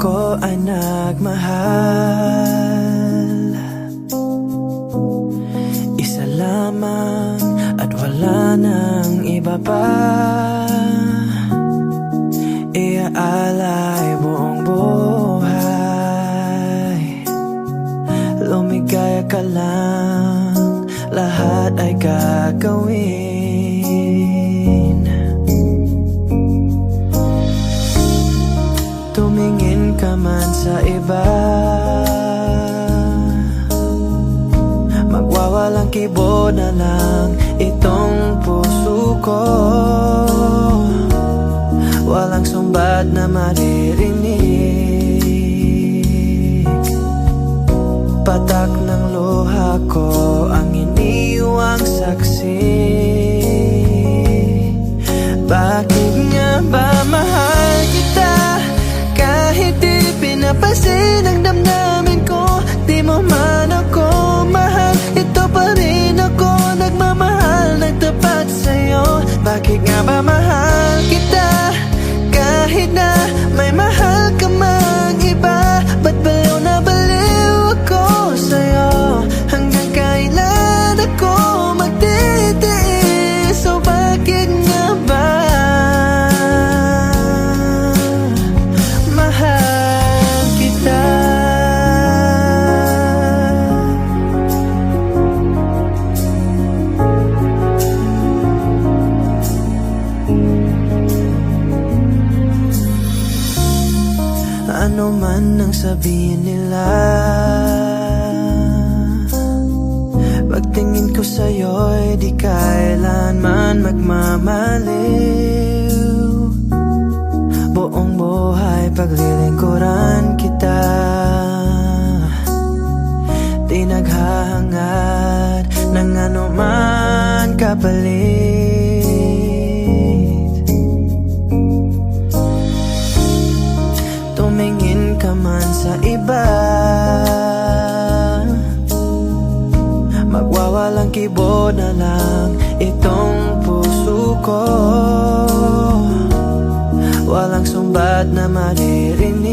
ako ay nagmahal. Isa lamang at wala nang iba pa. Iaalay buong buhay. Lumigaya ka lang, lahat ay gagawin. Tumingin ka man sa iba, magwawalang kibo na lang itong puso ko. Walang sumbat na maririnig. Patak ng luha ko ang iniwang saksi. Bakit nga ba mahal kita? Kahit di pinapansin ang damdamin ko, di mo man ako mahal, ito pa rin ako nagmamahal, nagtapat sa'yo. Bakit nga ba mahal kita? Kahit na may mahal ka mang iba, ba't baliw na baliw ako sa'yo? Hanggang kailan ako magtitiis? So bakit nga ba mahal kita? Ano man ang sabihin nila, pagtingin ko sa'yo'y di kailanman magmamaliw. Buong buhay paglilingkuran kita, di naghahangad ng anuman kapalit. Tumingin ka man sa iba, magwawalang kibo na lang itong puso ko. Walang sumbat na maririnig.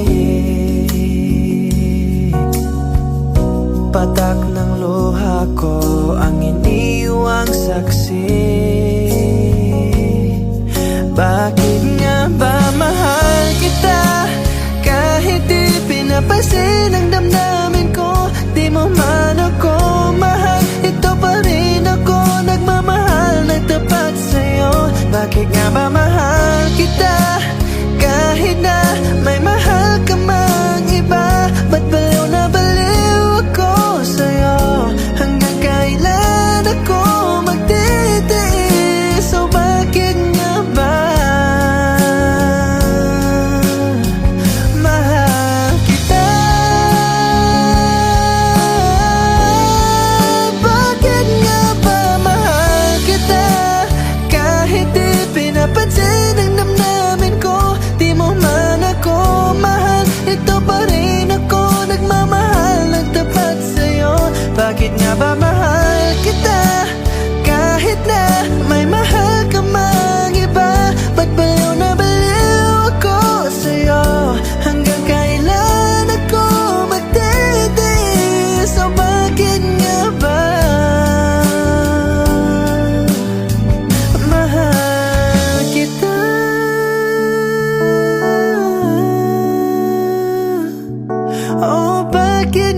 Patak ng luha ko ang iniwang saksi. Bakit nga ba mahal kita? Kahit di pinapansin ang damdamin ko, di mo man ako mahal, ito pa rin ako nagmamahal, nagtapat sa'yo. Bakit nga ba mahal kita? Kahit na may mahal ka mang iba, ba't baliw na baliw ako sa'yo? Hanggang kailan ako magtitiis? So bakit nga ba mahal kita? Bakit nga ba mahal kita? Kahit di pinapansin ang damdamin ko, di mo man ako mahal, ito pa rin ako nagmamahal, nagtapat sa'yo. Bakit nga ba mahal kita? Kahit na may mahal ka mang iba, ba't baliw na baliw ako sa'yo? Hanggang kailan ako magtitiis? So bakit nga ba mahal kita? Oh, bakit